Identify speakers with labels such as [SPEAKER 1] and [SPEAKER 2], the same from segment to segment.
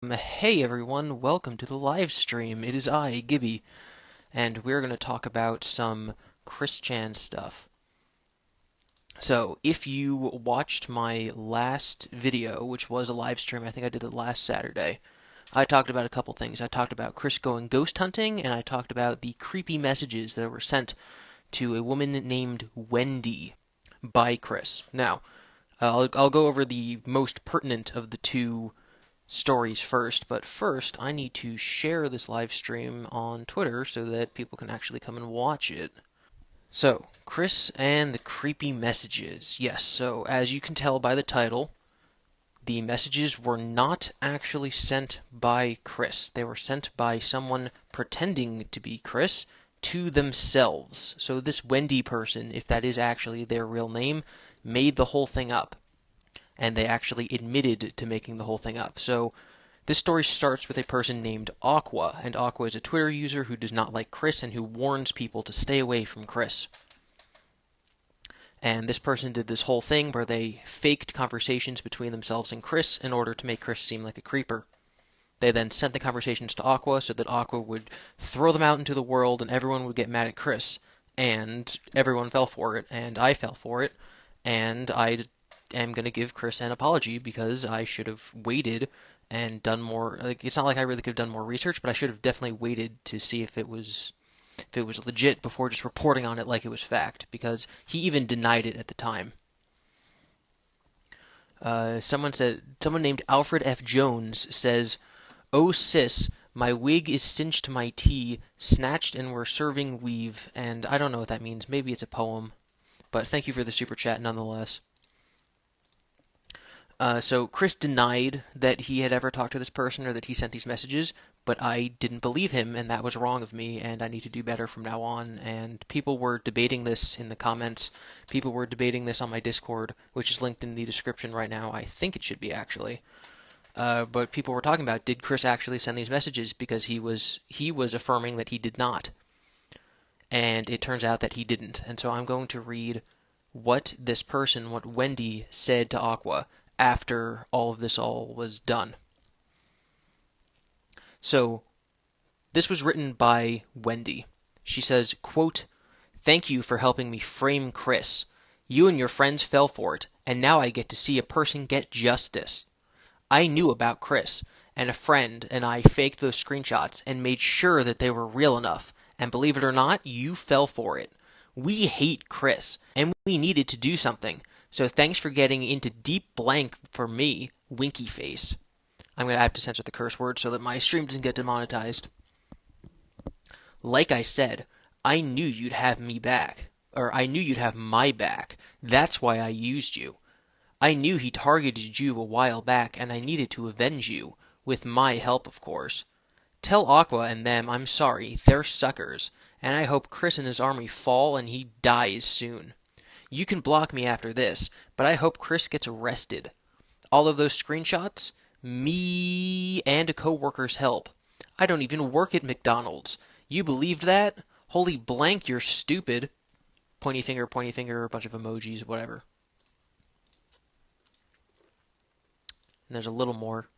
[SPEAKER 1] Hey everyone, welcome to the live stream. It is I, GiBi, and we're going to talk about some Chris-chan stuff. So, if you watched my last video, which was a live stream, I think I did it last Saturday, I talked about a couple things. I talked about Chris going ghost hunting, and I talked about the creepy messages that were sent to a woman named Wendy by Chris. Now, I'll go over the most pertinent of the two stories first, but first I need to share this live stream on Twitter so that people can actually come and watch it. So, Chris and the creepy messages. Yes, so as you can tell by the title, the messages were not actually sent by Chris. They were sent by someone pretending to be Chris to themselves. So this Wendy person, if that is actually their real name, made the whole thing up. And they actually admitted to making the whole thing up. So this story starts with a person named Aqua, and Aqua is a Twitter user who does not like Chris and who warns people to stay away from Chris. And this person did this whole thing where they faked conversations between themselves and Chris in order to make Chris seem like a creeper. They then sent the conversations to Aqua so that Aqua would throw them out into the world and everyone would get mad at Chris. And everyone fell for it, and I fell for it, and I am going to give Chris an apology because I should have waited and done more. Like, it's not like I really could have done more research, but I should have definitely waited to see if it was legit before just reporting on it like it was fact, because he even denied it at the time. Someone named Alfred F. Jones says, "Oh sis, my wig is cinched to my tea, snatched and we're serving weave," and I don't know what that means. Maybe it's a poem, but thank you for the super chat nonetheless. So Chris denied that he had ever talked to this person or that he sent these messages, but I didn't believe him, and that was wrong of me, and I need to do better from now on. And people were debating this in the comments. People were debating this on my Discord, which is linked in the description right now. I think it should be, actually. But people were talking about, did Chris actually send these messages? Because he was affirming that he did not, and it turns out that he didn't. And so I'm going to read what this person, what Wendy, said to Aqua after all of this all was done. So this was written by Wendy. She says, quote, "Thank you for helping me frame Chris. You and your friends fell for it, and now I get to see a person get justice. I knew about Chris, and a friend and I faked those screenshots and made sure that they were real enough, and believe it or not, you fell for it. We hate Chris, and we needed to do something, so thanks for getting into deep blank for me, winky face." I'm going to have to censor the curse word so that my stream doesn't get demonetized. "Like I said, I knew you'd have me back. Or I knew you'd have my back. That's why I used you. I knew he targeted you a while back, and I needed to avenge you. With my help, of course. Tell Aqua and them I'm sorry, they're suckers, and I hope Chris and his army fall and he dies soon. You can block me after this, but I hope Chris gets arrested. All of those screenshots? Me and a coworker's help. I don't even work at McDonald's. You believed that? Holy blank, you're stupid." Pointy finger, a bunch of emojis, whatever. And there's a little more.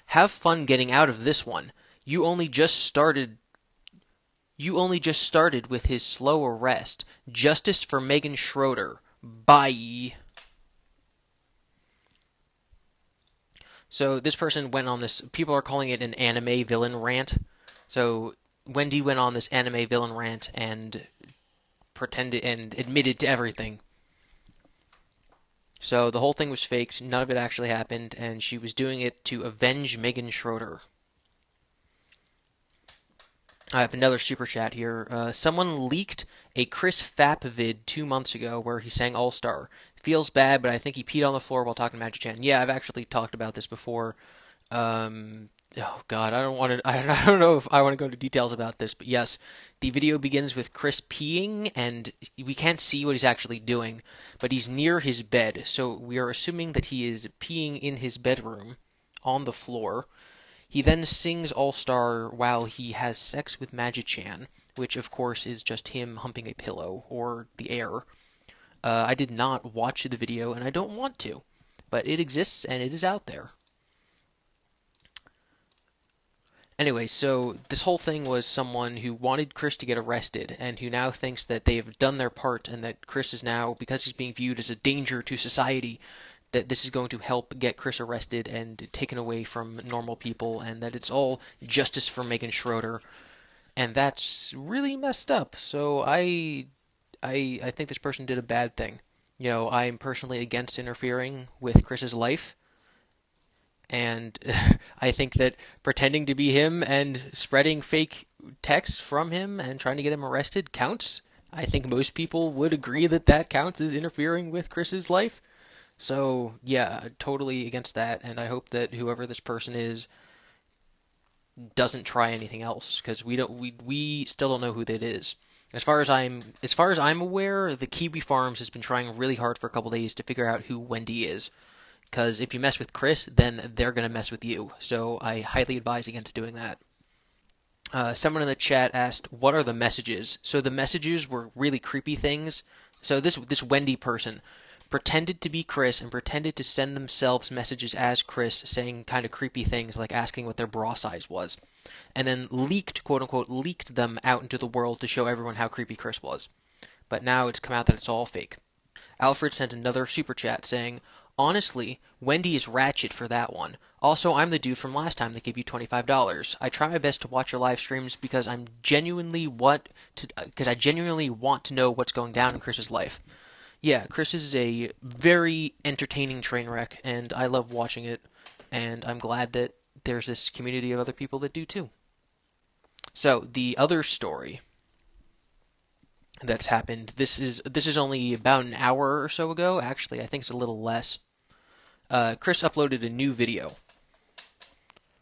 [SPEAKER 1] "Have fun getting out of this one. You only just started with his slow arrest. Justice for Megan Schroeder. Bye." So this person went on this, people are calling it an anime villain rant. So Wendy went on this anime villain rant and pretended and admitted to everything. So the whole thing was faked, none of it actually happened, and she was doing it to avenge Megan Schroeder. I have another super chat here. Someone leaked a Chris Fapp vid 2 months ago where he sang All Star. Feels bad, but I think he peed on the floor while talking to magi-chan. Yeah, I've actually talked about this before. Oh God, I don't want to. I don't know if I want to go into details about this, but yes, the video begins with Chris peeing, and we can't see what he's actually doing, but he's near his bed, so we are assuming that he is peeing in his bedroom on the floor. He then sings All Star while he has sex with magi-chan, which of course is just him humping a pillow or the air. I did not watch the video, and I don't want to, but it exists and it is out there. Anyway, so this whole thing was someone who wanted Chris to get arrested and who now thinks that they have done their part and that Chris is now, because he's being viewed as a danger to society, that this is going to help get Chris arrested and taken away from normal people, and that it's all justice for Megan Schroeder, and that's really messed up. So I think this person did a bad thing. You know, I'm personally against interfering with Chris's life, and I think that pretending to be him and spreading fake texts from him and trying to get him arrested counts. I think most people would agree that that counts as interfering with Chris's life. So, yeah, totally against that, and I hope that whoever this person is doesn't try anything else because we still don't know who that is. As far as I'm aware, the Kiwi Farms has been trying really hard for a couple days to figure out who Wendy is. Because if you mess with Chris, then they're gonna mess with you. So I highly advise against doing that. Someone in the chat asked, "What are the messages?" So the messages were really creepy things. So this Wendy person pretended to be Chris and pretended to send themselves messages as Chris, saying kind of creepy things like asking what their bra size was, and then leaked, quote unquote, leaked them out into the world to show everyone how creepy Chris was. But now it's come out that it's all fake. Alfred sent another super chat saying, "Honestly, Wendy is ratchet for that one. Also, I'm the dude from last time that gave you $25. I try my best to watch your live streams because I genuinely want to know what's going down in Chris's life. Yeah, Chris is a very entertaining train wreck, and I love watching it, and I'm glad that there's this community of other people that do too." So, the other story that's happened, this is only about an hour or so ago. Actually, I think it's a little less. Chris uploaded a new video.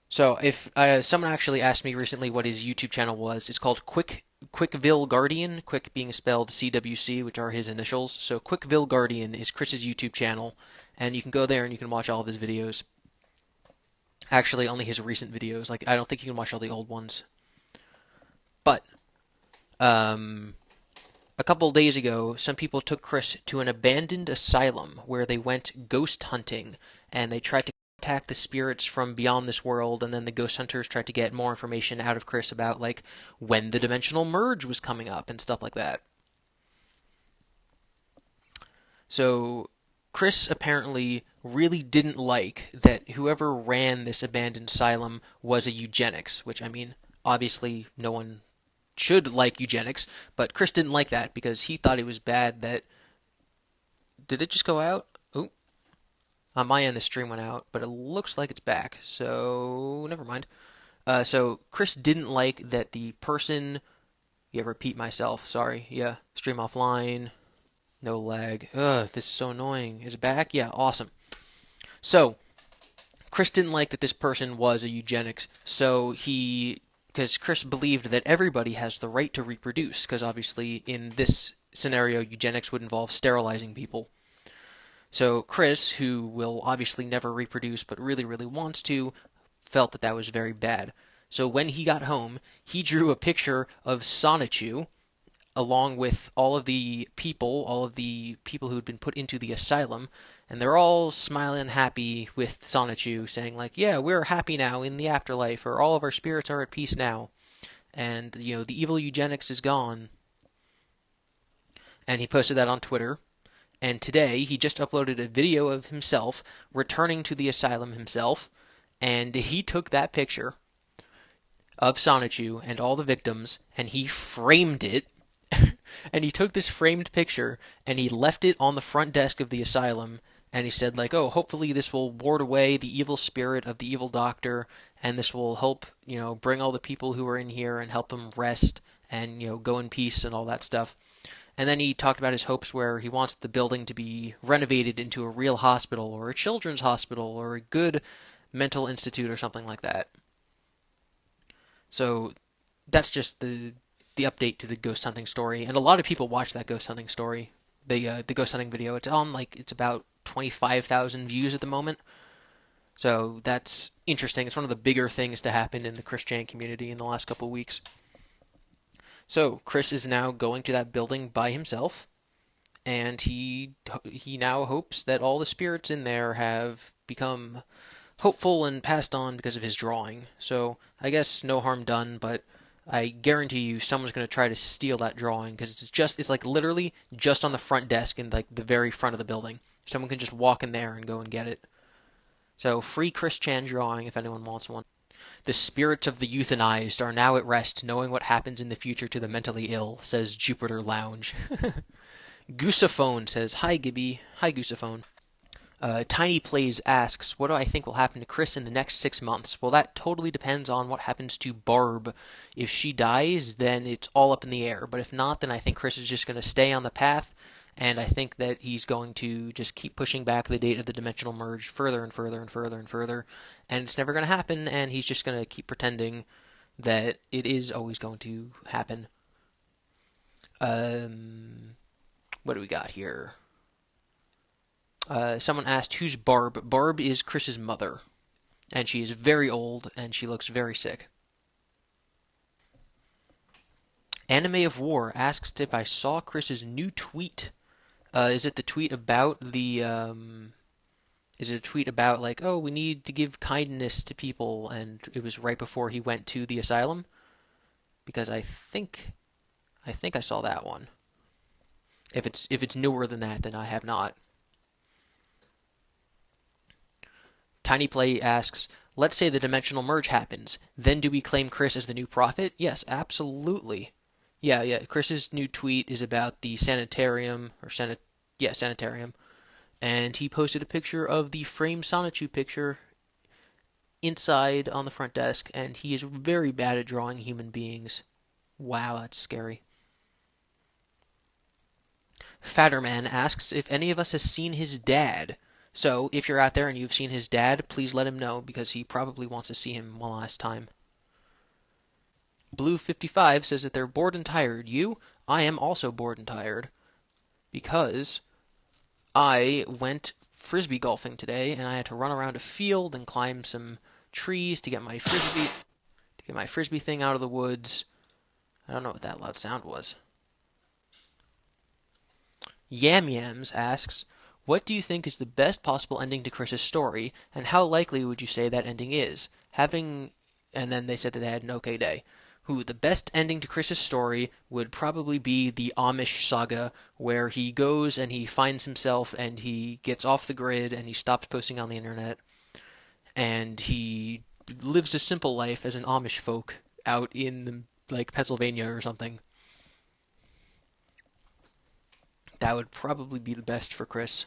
[SPEAKER 1] So if someone actually asked me recently what his YouTube channel was, it's called Quickville Guardian. Quick being spelled CWC, which are his initials. So Quickville Guardian is Chris's YouTube channel, and you can go there and you can watch all of his videos. Actually, only his recent videos. Like I don't think you can watch all the old ones. But um, a couple of days ago, some people took Chris to an abandoned asylum where they went ghost hunting, and they tried to contact the spirits from beyond this world, and then the ghost hunters tried to get more information out of Chris about, like, when the dimensional merge was coming up and stuff like that. So, Chris apparently really didn't like that whoever ran this abandoned asylum was a eugenics, which, I mean, obviously no one should like eugenics, but Chris didn't like that because he thought it was bad that. Did it just go out? Oh, on my end the stream went out, but it looks like it's back, so never mind. So Chris didn't like that the person. Yeah, repeat myself. Sorry. Yeah, stream offline. No lag. Ugh, this is so annoying. Is it back? Yeah, awesome. So Chris didn't like that this person was a eugenics, so because Chris believed that everybody has the right to reproduce, because obviously in this scenario, eugenics would involve sterilizing people. So Chris, who will obviously never reproduce but really, really wants to, felt that that was very bad. So when he got home, he drew a picture of Sonichu along with all of the people who had been put into the asylum, and they're all smiling and happy with Sonichu, saying like, "Yeah, we're happy now in the afterlife," or "All of our spirits are at peace now," and you know the evil eugenics is gone. And he posted that on Twitter. And today he just uploaded a video of himself returning to the asylum himself, and he took that picture of Sonichu and all the victims, and he framed it. And he took this framed picture and he left it on the front desk of the asylum, and he said like, "Oh, hopefully this will ward away the evil spirit of the evil doctor, and this will help, you know, bring all the people who are in here and help them rest and, you know, go in peace and all that stuff." And then he talked about his hopes where he wants the building to be renovated into a real hospital or a children's hospital or a good mental institute or something like that. So that's just the update to the ghost hunting story, and a lot of people watch that ghost hunting story, the ghost hunting video. It's on like it's about 25,000 views at the moment, so that's interesting. It's one of the bigger things to happen in the Christian community in the last couple of weeks. So Chris is now going to that building by himself, and he now hopes that all the spirits in there have become hopeful and passed on because of his drawing. So I guess no harm done, but I guarantee you someone's going to try to steal that drawing because it's like literally just on the front desk in like the very front of the building. Someone can just walk in there and go and get it. So free Chris Chan drawing if anyone wants one. The spirits of the euthanized are now at rest, knowing what happens in the future to the mentally ill, says Jupiter Lounge. Goosaphone says, hi GiBi. Hi Goosaphone. Tiny Plays asks, what do I think will happen to Chris in the next 6 months? Well, that totally depends on what happens to Barb. If she dies, then it's all up in the air. But if not, then I think Chris is just going to stay on the path, and I think that he's going to just keep pushing back the date of the dimensional merge further and further and further and further, and it's never going to happen, and he's just going to keep pretending that it is always going to happen. What do we got here? Someone asked, who's Barb? Barb is Chris's mother, and she is very old, and she looks very sick. Anime of War asks if I saw Chris's new tweet. Is it the tweet about the, is it a tweet about, like, oh, we need to give kindness to people, and it was right before he went to the asylum? Because I think I saw that one. If it's newer than that, then I have not. Tiny Play asks, let's say the dimensional merge happens. Then do we claim Chris as the new prophet? Yes, absolutely. Yeah. Chris's new tweet is about the sanitarium, sanitarium. And he posted a picture of the framed Sonichu picture inside on the front desk, and he is very bad at drawing human beings. Wow, that's scary. Fatterman asks if any of us has seen his dad. So, if you're out there and you've seen his dad, please let him know, because he probably wants to see him one last time. Blue55 says that they're bored and tired. You? I am also bored and tired, because I went frisbee golfing today, and I had to run around a field and climb some trees to get my frisbee thing out of the woods. I don't know what that loud sound was. Yam Yams asks, what do you think is the best possible ending to Chris's story, and how likely would you say that ending is? And then they said that they had an okay day. The best ending to Chris's story would probably be the Amish saga, where he goes and he finds himself and he gets off the grid and he stops posting on the internet, and he lives a simple life as an Amish folk out in like Pennsylvania or something. That would probably be the best for Chris.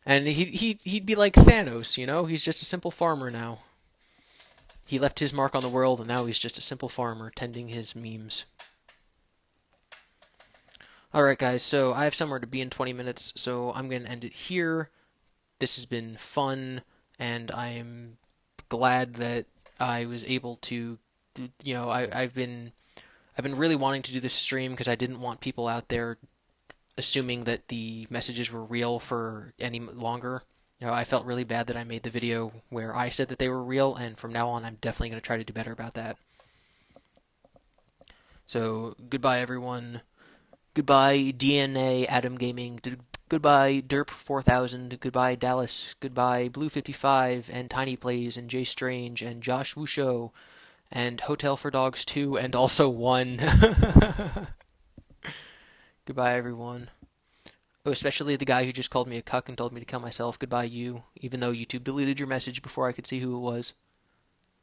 [SPEAKER 1] And he'd be like Thanos, you know? He's just a simple farmer now. He left his mark on the world, and now he's just a simple farmer tending his memes. Alright, guys, so I have somewhere to be in 20 minutes, so I'm going to end it here. This has been fun, and I'm glad that I was able to, you know, I've been really wanting to do this stream because I didn't want people out there assuming that the messages were real for any longer. You know, I felt really bad that I made the video where I said that they were real, and from now on I'm definitely going to try to do better about that. So, goodbye everyone. Goodbye DNA Adam Gaming. Goodbye Derp4000. Goodbye Dallas. Goodbye Blue55 and Tiny Plays and Jay Strange and Josh Wusho and Hotel for Dogs 2 and also 1. Goodbye, everyone. Oh, especially the guy who just called me a cuck and told me to kill myself. Goodbye, you. Even though YouTube deleted your message before I could see who it was.